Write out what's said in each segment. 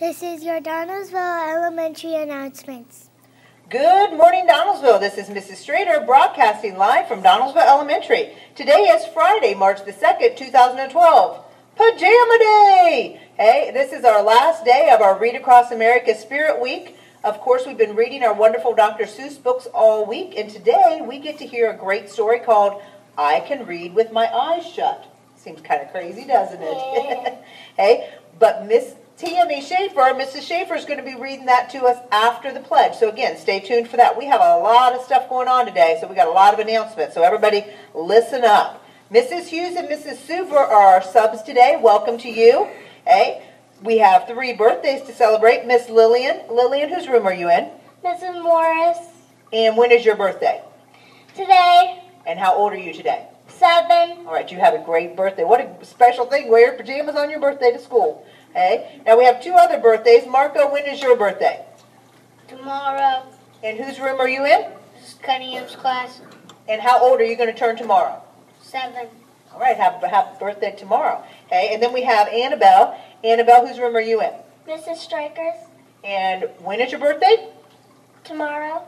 This is your Donnelsville Elementary Announcements. Good morning, Donnelsville. This is Mrs. Strader broadcasting live from Donnelsville Elementary. Today is Friday, March the 2nd, 2012. Pajama Day! Hey, this is our last day of our Read Across America Spirit Week. Of course, we've been reading our wonderful Dr. Seuss books all week, and today we get to hear a great story called I Can Read With My Eyes Shut. Seems kind of crazy, doesn't it? Hey, but Miss T.M.E. Schaefer, Mrs. Schaefer is going to be reading that to us after the pledge. So again, stay tuned for that. We have a lot of stuff going on today, so we got a lot of announcements. So everybody, listen up. Mrs. Hughes and Mrs. Suver are our subs today. Welcome to you. Hey, we have 3 birthdays to celebrate. Miss Lillian. Lillian, whose room are you in? Mrs. Morris. And when is your birthday? Today. And how old are you today? 7. All right, you have a great birthday. What a special thing. Wear your pajamas on your birthday to school. Hey, now we have 2 other birthdays. Marco, when is your birthday? Tomorrow. And whose room are you in? Cunningham's class. And how old are you going to turn tomorrow? 7. All right, happy birthday tomorrow. Okay, and then we have Annabelle. Annabelle, whose room are you in? Mrs. Striker's. And when is your birthday? Tomorrow.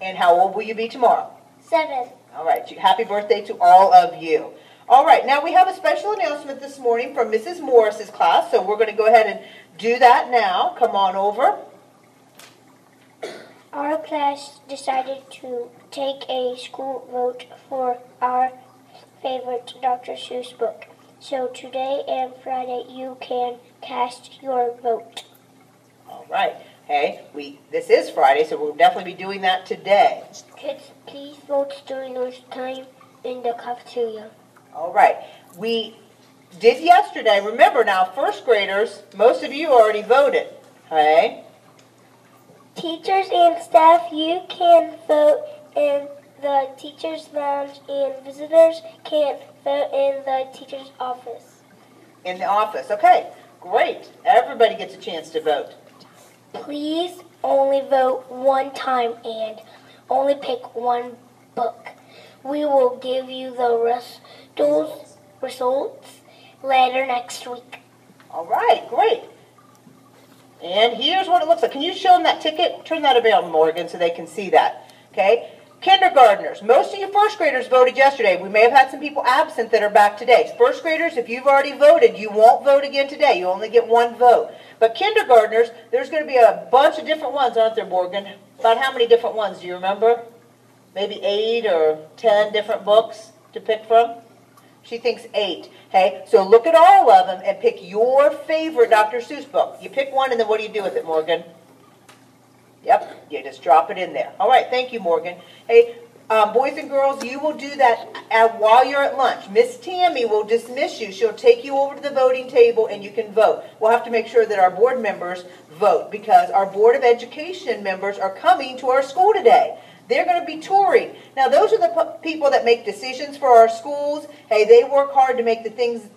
And how old will you be tomorrow? 7. All right, happy birthday to all of you. All right, now we have a special announcement this morning from Mrs. Morris's class, so we're going to go ahead and do that now. Come on over. Our class decided to take a school vote for our favorite Dr. Seuss book. So today and Friday you can cast your vote. All right. Hey, this is Friday, so we'll definitely be doing that today. Kids, please vote during lunchtime in the cafeteria. All right. We did yesterday. Remember now, first graders, most of you already voted. Okay? Teachers and staff, you can vote in the teacher's lounge, and visitors can vote in the teacher's office. In the office. Okay, great. Everybody gets a chance to vote. Please only vote one time and only pick one book. We will give you the results later next week. All right, great. And here's what it looks like. Can you show them that ticket? Turn that around, Morgan, so they can see that. Okay? Kindergartners, most of you first graders voted yesterday. We may have had some people absent that are back today. First graders, if you've already voted, you won't vote again today. You only get one vote. But kindergartners, there's going to be a bunch of different ones, aren't there, Morgan? About how many different ones? Do you remember? Maybe 8 or 10 different books to pick from? She thinks 8. Okay, so look at all of them and pick your favorite Dr. Seuss book. You pick one, and then what do you do with it, Morgan? Yep, you just drop it in there. All right, thank you, Morgan. Hey, boys and girls, you will do that while you're at lunch. Miss Tammy will dismiss you. She'll take you over to the voting table, and you can vote. We'll have to make sure that our board members vote because our Board of Education members are coming to our school today. They're going to be touring. Now, those are the people that make decisions for our schools. Hey, they work hard to make the things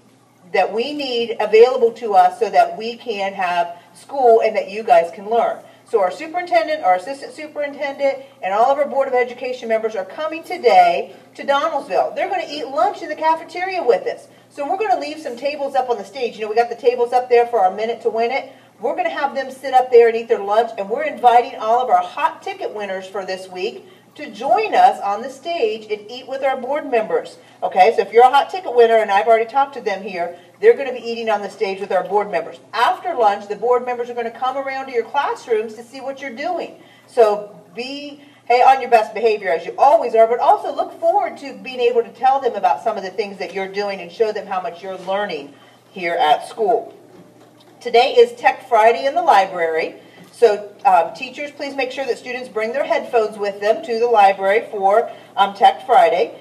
that we need available to us so that we can have school and that you guys can learn. So our superintendent, our assistant superintendent, and all of our Board of Education members are coming today to Donnelsville. They're going to eat lunch in the cafeteria with us. So we're going to leave some tables up on the stage. You know, we got the tables up there for our Minute to Win It. We're going to have them sit up there and eat their lunch, and we're inviting all of our hot ticket winners for this week to join us on the stage and eat with our board members. Okay, so if you're a hot ticket winner, and I've already talked to them here, they're going to be eating on the stage with our board members. After lunch, the board members are going to come around to your classrooms to see what you're doing. So be on your best behavior as you always are, but also look forward to being able to tell them about some of the things that you're doing and show them how much you're learning here at school. Today is Tech Friday in the library. So teachers, please make sure that students bring their headphones with them to the library for Tech Friday.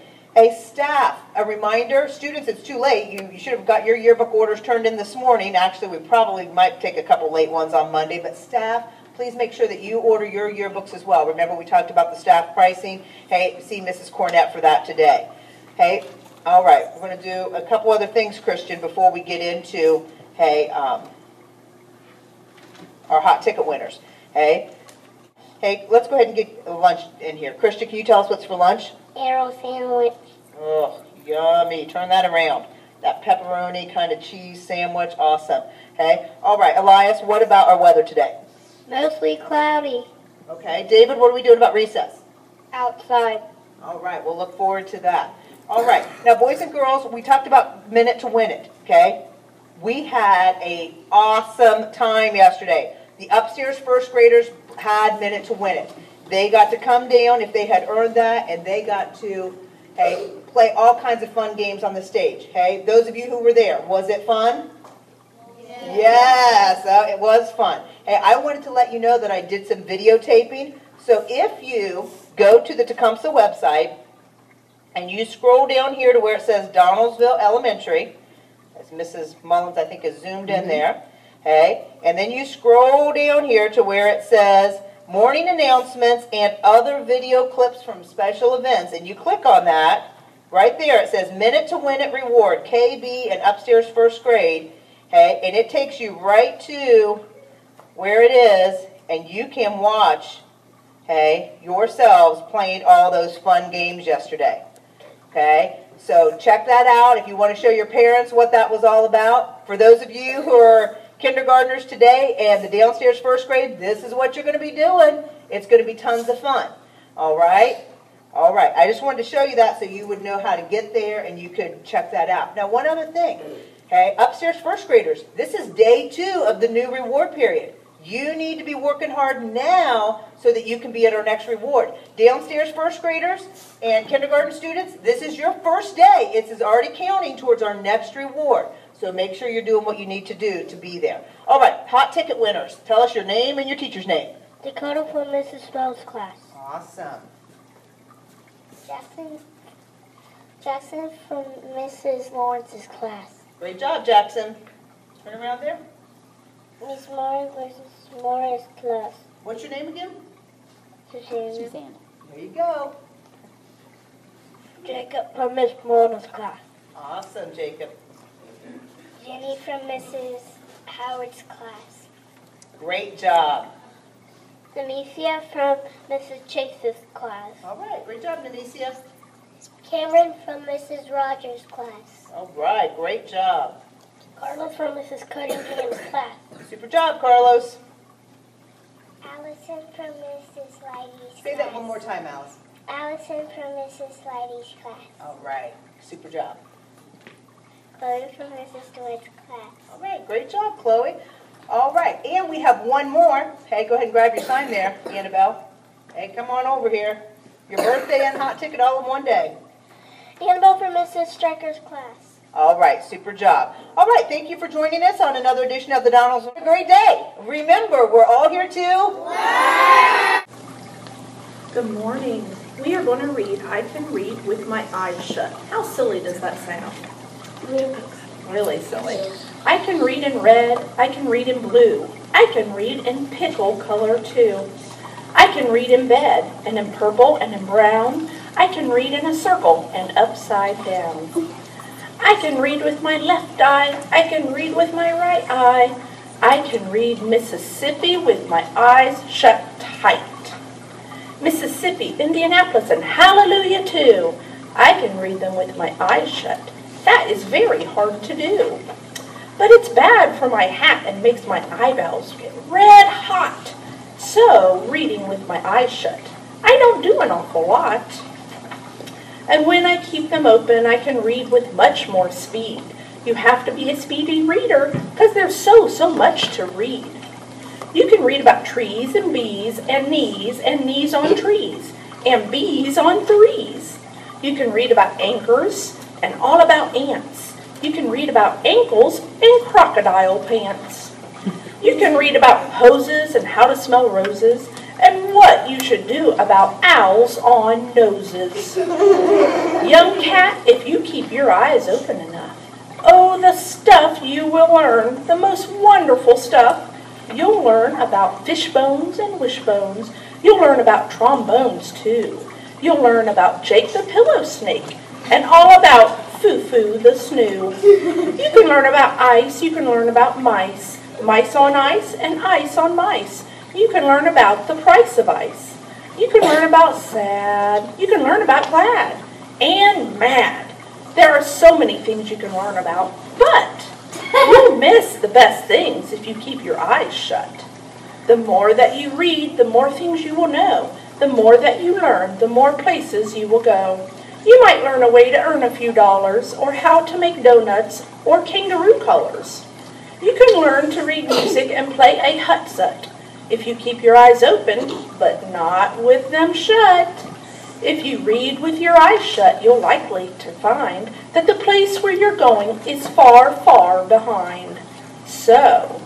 Staff, a reminder, students, it's too late. You should have got your yearbook orders turned in this morning. Actually, we probably might take a couple late ones on Monday. But staff, please make sure that you order your yearbooks as well. Remember, we talked about the staff pricing. Hey, see Mrs. Cornett for that today. Hey, all right. We're going to do a couple other things, Christian, before we get into, our hot ticket winners. Hey, let's go ahead and get lunch in here. Christian, can you tell us what's for lunch? Arrow sandwich. Oh, yummy. Turn that around. that pepperoni kind of cheese sandwich. Awesome. Okay. All right, Elias, what about our weather today? Mostly cloudy. Okay. David, what are we doing about recess? Outside. All right, we'll look forward to that. All right. Now, boys and girls, we talked about minute to win it, okay? We had an awesome time yesterday. The upstairs first graders had minute to win it. They got to come down if they had earned that, and they got to play all kinds of fun games on the stage. Okay? Those of you who were there, was it fun? Yes, it was fun. Hey, I wanted to let you know that I did some videotaping. So if you go to the Tecumseh website and you scroll down here to where it says Donnelsville Elementary, as Mrs. Mullins I think is zoomed in there, okay, and then you scroll down here to where it says morning announcements and other video clips from special events, and you click on that, right there it says minute to win it reward, KB and upstairs first grade, okay, and it takes you right to where it is, and you can watch, okay, yourselves playing all those fun games yesterday. Okay, so check that out if you want to show your parents what that was all about. For those of you who are kindergartners today and the downstairs first grade, this is what you're going to be doing. It's going to be tons of fun. All right? All right. I just wanted to show you that so you would know how to get there and you could check that out. Now, one other thing. Okay, upstairs first graders, this is day 2 of the new reward period. You need to be working hard now so that you can be at our next reward. Downstairs first graders and kindergarten students, this is your first day. It is already counting towards our next reward. So make sure you're doing what you need to do to be there. All right, hot ticket winners. Tell us your name and your teacher's name. Dakota from Mrs. Bell's class. Awesome. Jackson from Mrs. Lawrence's class. Great job, Jackson. Turn around there. Miss Mara versus Mara's class. What's your name again? Susanna. There you go. Jacob from Miss Mona's class. Awesome, Jacob. Jenny from Mrs. Howard's class. Great job. Demecia from Mrs. Chase's class. All right, great job, Nemesia. Cameron from Mrs. Rogers' class. All right, great job. Carlos from Mrs. Cunningham's class. Super job, Carlos. Allison from Mrs. Leidy's Say that one more time, Alice. Allison from Mrs. Leidy's class. All right, super job. Chloe from Mrs. Stewart's class. All right, great job, Chloe. All right, and we have one more. Hey, go ahead and grab your sign there, Annabelle. Hey, come on over here. Your birthday and hot ticket all in one day. Annabelle from Mrs. Stryker's class. All right, super job. All right, thank you for joining us on another edition of the Donnelsville. Have a great day. Remember, we're all here to learn. Good morning. We are going to read I Can Read with My Eyes Shut. How silly does that sound? Really silly. I can read in red. I can read in blue. I can read in pickle color too. I can read in bed and in purple and in brown. I can read in a circle and upside down. I can read with my left eye. I can read with my right eye. I can read Mississippi with my eyes shut tight. Mississippi, Indianapolis, and Hallelujah too. I can read them with my eyes shut. That is very hard to do. But it's bad for my hat and makes my eyeballs get red hot. So, reading with my eyes shut, I don't do an awful lot. And when I keep them open, I can read with much more speed. You have to be a speedy reader because there's so much to read. You can read about trees and bees and knees on trees, and bees on threes. You can read about anchors and all about ants. You can read about ankles and crocodile pants. You can read about hoses and how to smell roses, and what you should do about owls on noses. Young cat, if you keep your eyes open enough, oh, the stuff you will learn, the most wonderful stuff. You'll learn about fish bones and wishbones. You'll learn about trombones, too. You'll learn about Jake the pillow snake and all about Foo-Foo the snoo. You can learn about ice. You can learn about mice. Mice on ice and ice on mice. You can learn about the price of ice. You can learn about sad. You can learn about glad and mad. There are so many things you can learn about, but you'll miss the best things if you keep your eyes shut. The more that you read, the more things you will know. The more that you learn, the more places you will go. You might learn a way to earn a few dollars, or how to make donuts, or kangaroo colors. You can learn to read music and play a hutzut if you keep your eyes open, but not with them shut. If you read with your eyes shut, you'll likely to find that the place where you're going is far, far behind. So,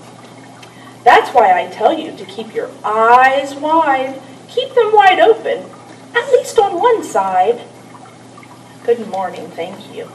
that's why I tell you to keep your eyes wide. Keep them wide open, at least on one side. Good morning, thank you.